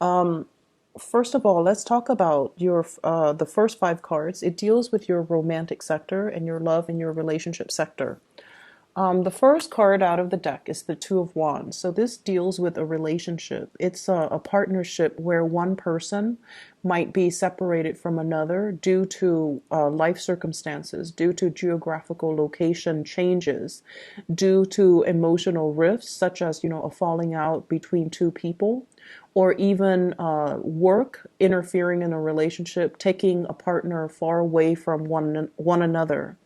First of all, let's talk about your the first five cards. It deals with your romantic sector and your love and your relationship sector. The first card out of the deck is the Two of Wands. So this deals with a relationship. It's a partnership where one person might be separated from another due to life circumstances, due to geographical location changes, due to emotional rifts, such as, a falling out between two people, or even work interfering in a relationship, taking a partner far away from one another.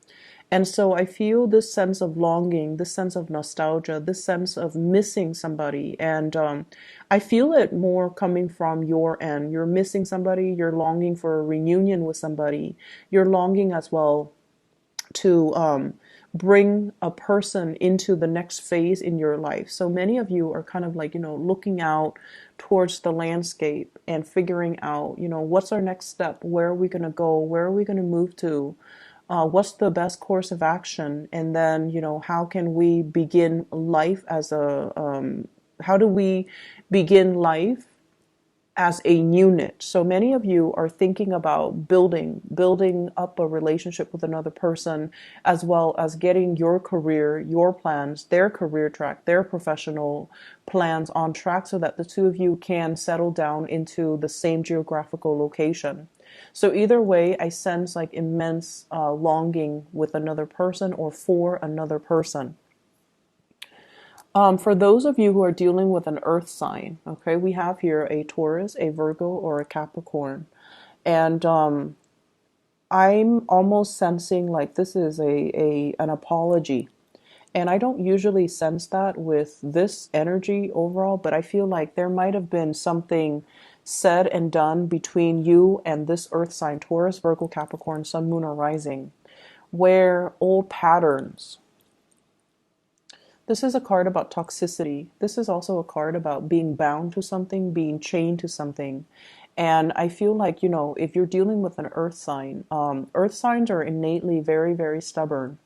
And so I feel this sense of longing, this sense of nostalgia, this sense of missing somebody. And I feel it more coming from your end. You're missing somebody, you're longing for a reunion with somebody, you're longing as well to bring a person into the next phase in your life. So many of you are kind of like, looking out towards the landscape and figuring out, what's our next step? Where are we going to go? Where are we going to move to? What's the best course of action? And then, how can we begin life how do we begin life as a unit? So many of you are thinking about building up a relationship with another person, as well as getting your career, your plans, their career track, their professional plans on track so that the two of you can settle down into the same geographical location. So either way, I sense like immense longing with another person or for another person. For those of you who are dealing with an earth sign, okay, we have here a Taurus, a Virgo, or a Capricorn. And I'm almost sensing like this is an apology. And I don't usually sense that with this energy overall, but I feel like there might have been something said and done between you and this earth sign, Taurus, Virgo, Capricorn, Sun, Moon, or Rising, where old patterns. This is a card about toxicity. This is also a card about being bound to something, being chained to something. And I feel like, if you're dealing with an earth signs are innately very, very stubborn.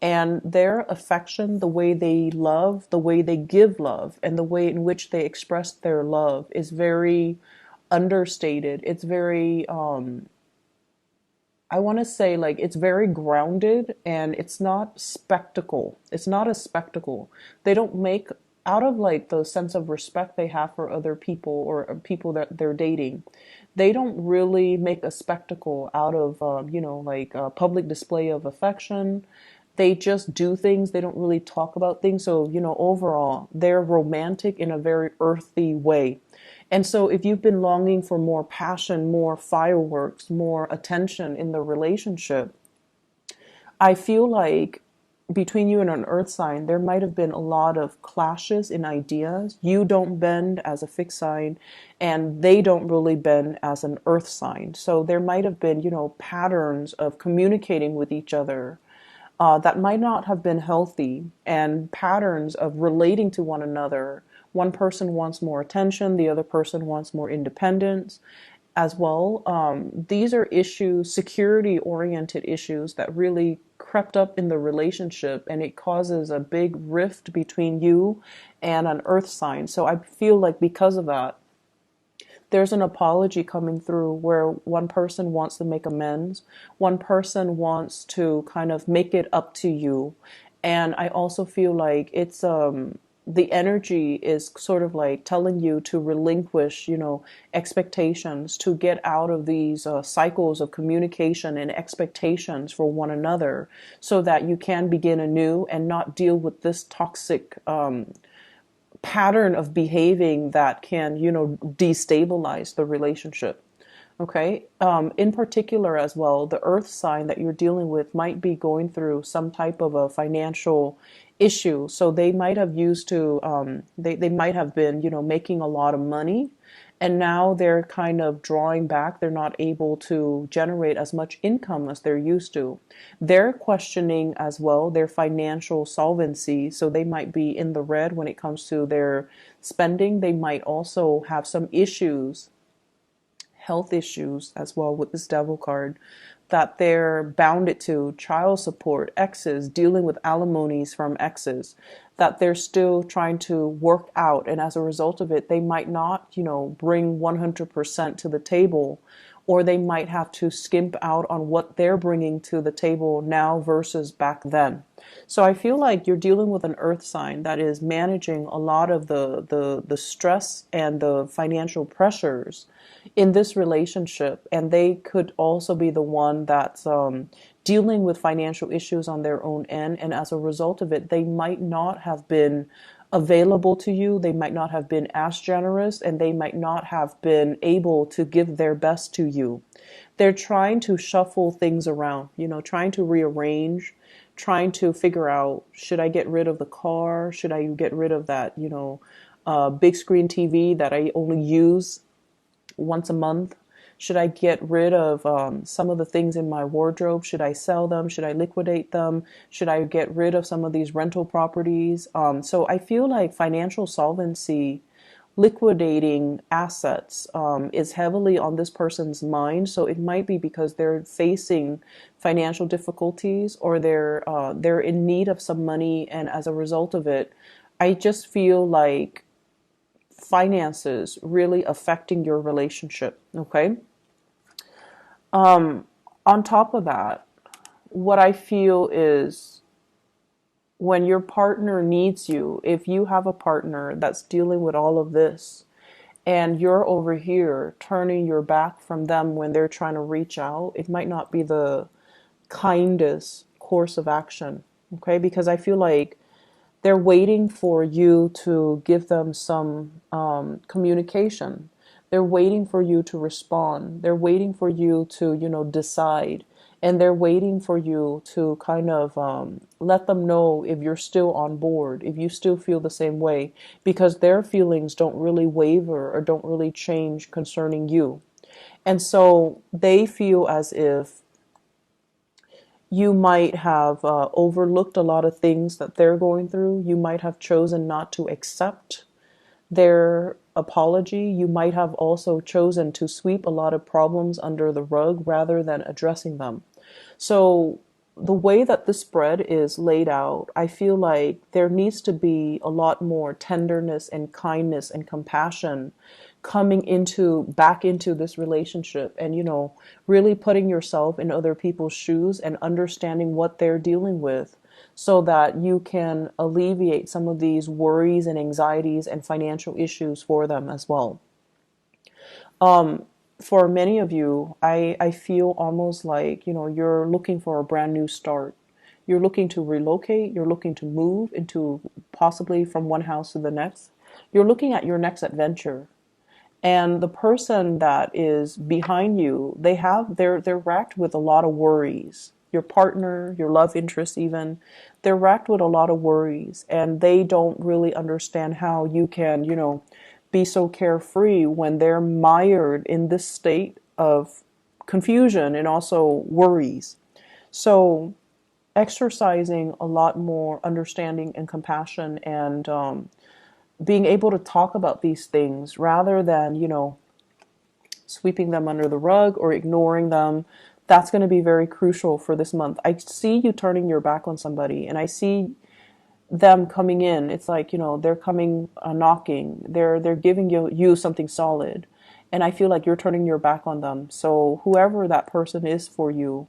And their affection, the way they love, the way they give love, and the way in which they express their love is very understated. It's very, I want to say like it's very grounded and it's not spectacle. It's not a spectacle. They don't make out of like the sense of respect they have for other people or people that they're dating. They don't really make a spectacle out of, like a public display of affection. They just do things. They don't really talk about things. So, overall, they're romantic in a very earthy way. And so if you've been longing for more passion, more fireworks, more attention in the relationship, I feel like between you and an earth sign, there might have been a lot of clashes in ideas. You don't bend as a fixed sign, and they don't really bend as an earth sign. So there might have been, patterns of communicating with each other that might not have been healthy, and patterns of relating to one another. One person wants more attention, the other person wants more independence as well. These are issues, security oriented issues that really crept up in the relationship, and it causes a big rift between you and an earth sign. So I feel like because of that, there's an apology coming through where one person wants to make amends, one person wants to kind of make it up to you. And I also feel like it's the energy is sort of like telling you to relinquish, expectations, to get out of these cycles of communication and expectations for one another so that you can begin anew and not deal with this toxic pattern of behaving that can, destabilize the relationship. Okay. In particular as well, the earth sign that you're dealing with might be going through some type of a financial issue. So they might have used to, they might have been, making a lot of money, and now they're kind of drawing back. They're not able to generate as much income as they're used to. They're questioning as well their financial solvency. So they might be in the red when it comes to their spending. They might also have some issues, health issues as well with this devil card. that they're bounded to child support, exes, dealing with alimonies from exes, that they're still trying to work out. And as a result of it, they might not, bring 100% to the table, or they might have to skimp out on what they're bringing to the table now versus back then. So I feel like you're dealing with an earth sign that is managing a lot of the stress and the financial pressures in this relationship. And they could also be the one that's dealing with financial issues on their own end. And as a result of it, they might not have been available to you. They might not have been as generous, and they might not have been able to give their best to you. They're trying to shuffle things around, trying to rearrange, trying to figure out, should I get rid of the car? Should I get rid of that, big screen TV that I only use once a month? Should I get rid of some of the things in my wardrobe? Should I sell them? Should I liquidate them? Should I get rid of some of these rental properties? So I feel like financial solvency, liquidating assets, is heavily on this person's mind. So it might be because they're facing financial difficulties, or they're in need of some money, and as a result of it, I just feel like finances really affecting your relationship. Okay. On top of that, what I feel is, when your partner needs you, if you have a partner that's dealing with all of this and you're over here turning your back from them when they're trying to reach out, it might not be the kindest course of action. Okay. Because I feel like they're waiting for you to give them some communication. They're waiting for you to respond. They're waiting for you to, decide. And they're waiting for you to kind of let them know if you're still on board, if you still feel the same way, because their feelings don't really waver or don't really change concerning you. And so they feel as if you might have overlooked a lot of things that they're going through. You might have chosen not to accept their apology. You might have also chosen to sweep a lot of problems under the rug rather than addressing them. So the way that the spread is laid out, I feel like there needs to be a lot more tenderness and kindness and compassion coming back into this relationship, and really putting yourself in other people's shoes and understanding what they're dealing with, so that you can alleviate some of these worries and anxieties and financial issues for them as well. For many of you, I feel almost like, you're looking for a brand new start. You're looking to relocate. You're looking to move into, possibly from one house to the next. You're looking at your next adventure. And the person that is behind you, they're racked with a lot of worries. Your partner, your love interest even, they're racked with a lot of worries, and they don't really understand how you can, be so carefree when they're mired in this state of confusion and also worries. So exercising a lot more understanding and compassion, and being able to talk about these things rather than, sweeping them under the rug or ignoring them. That's going to be very crucial for this month. I see you turning your back on somebody, and I see them coming in. It's like, they're coming knocking. They're giving you something solid. And I feel like you're turning your back on them. So whoever that person is for you,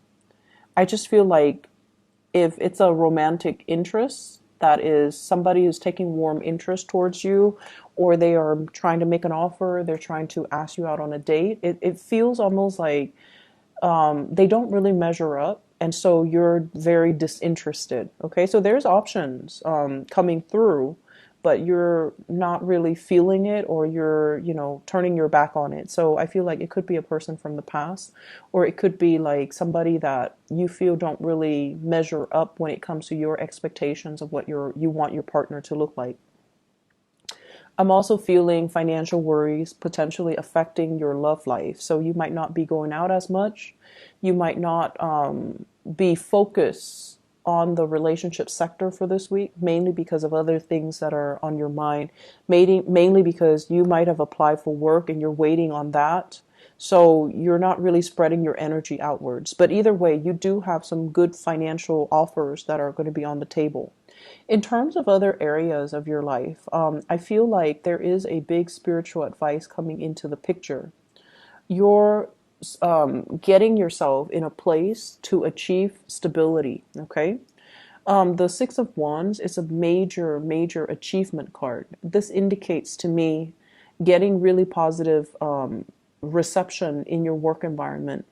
I just feel like if it's a romantic interest, that is somebody who's taking warm interest towards you, or they are trying to make an offer, they're trying to ask you out on a date, it feels almost like they don't really measure up. And so you're very disinterested. Okay, so there's options coming through, but you're not really feeling it, or you're, turning your back on it. So I feel like it could be a person from the past, or it could be like somebody that you feel don't really measure up when it comes to your expectations of what you want your partner to look like. I'm also feeling financial worries potentially affecting your love life. So you might not be going out as much. You might not be focused on the relationship sector for this week, mainly because of other things that are on your mind, mainly because you might have applied for work and you're waiting on that. So you're not really spreading your energy outwards. But either way, you do have some good financial offers that are going to be on the table. In terms of other areas of your life, I feel like there is a big spiritual advice coming into the picture. You're getting yourself in a place to achieve stability, okay? The Six of Wands is a major, major achievement card. This indicates to me getting really positive reception in your work environment,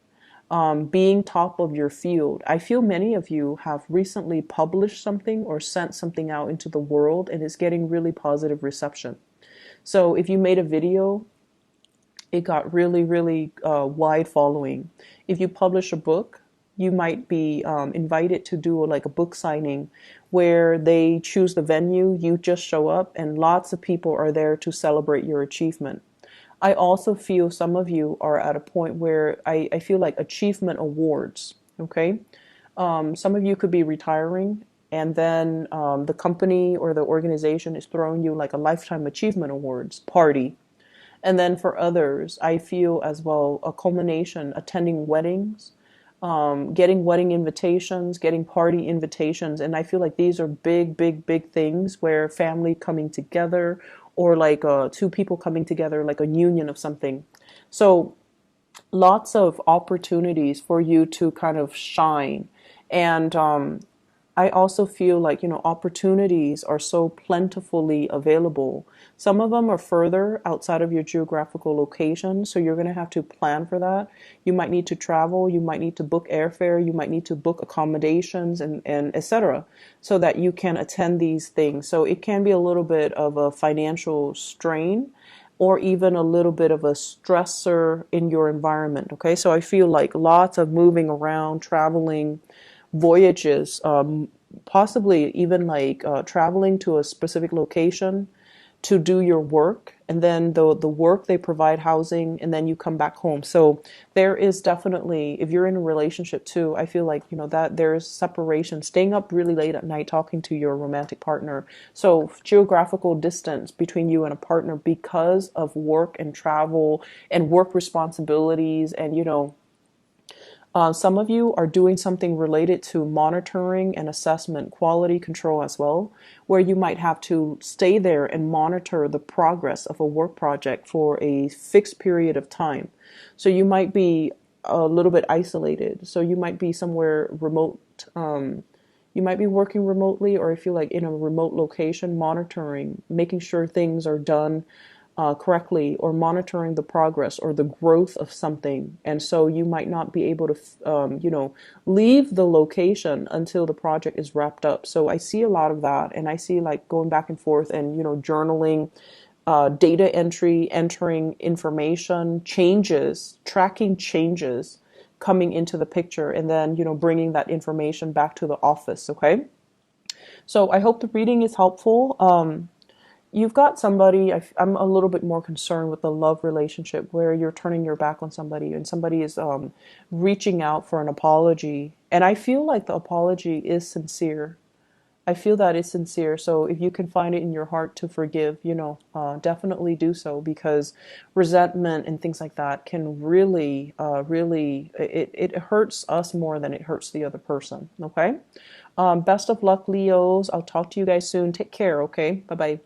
being top of your field. I feel many of you have recently published something or sent something out into the world and it's getting really positive reception. So if you made a video, it got really, really wide following. If you publish a book, you might be invited to do like a book signing where they choose the venue, you just show up, and lots of people are there to celebrate your achievement. I also feel some of you are at a point where I feel like achievement awards, okay? Some of you could be retiring, and then the company or the organization is throwing you like a lifetime achievement awards party. And then for others, I feel as well a culmination, attending weddings, getting wedding invitations, getting party invitations. And I feel like these are big, big, big things where family coming together or like two people coming together, like a union of something. So lots of opportunities for you to kind of shine. And I also feel like, opportunities are so plentifully available. Some of them are further outside of your geographical location, so you're going to have to plan for that. You might need to travel, you might need to book airfare, you might need to book accommodations and etc. so that you can attend these things. So it can be a little bit of a financial strain or even a little bit of a stressor in your environment. Okay, so I feel like lots of moving around, traveling, voyages, possibly even like traveling to a specific location to do your work, and then the work they provide housing, and then you come back home. So there is definitely, if you're in a relationship too, I feel like that there's separation, staying up really late at night talking to your romantic partner. So geographical distance between you and a partner because of work and travel and work responsibilities, and some of you are doing something related to monitoring and assessment, quality control as well, where you might have to stay there and monitor the progress of a work project for a fixed period of time. So you might be a little bit isolated. So you might be somewhere remote. You might be working remotely, or if you're like in a remote location, monitoring, making sure things are done correctly, or monitoring the progress or the growth of something. And so you might not be able to, leave the location until the project is wrapped up. So I see a lot of that, and I see like going back and forth and, journaling, data entry, entering information, changes, tracking changes coming into the picture, and then, bringing that information back to the office. Okay. So I hope the reading is helpful. You've got somebody, I'm a little bit more concerned with the love relationship where you're turning your back on somebody and somebody is reaching out for an apology. And I feel like the apology is sincere. I feel that it's sincere. So if you can find it in your heart to forgive, definitely do so, because resentment and things like that can really, it hurts us more than it hurts the other person. Okay. Best of luck, Leos. I'll talk to you guys soon. Take care. Okay. Bye bye.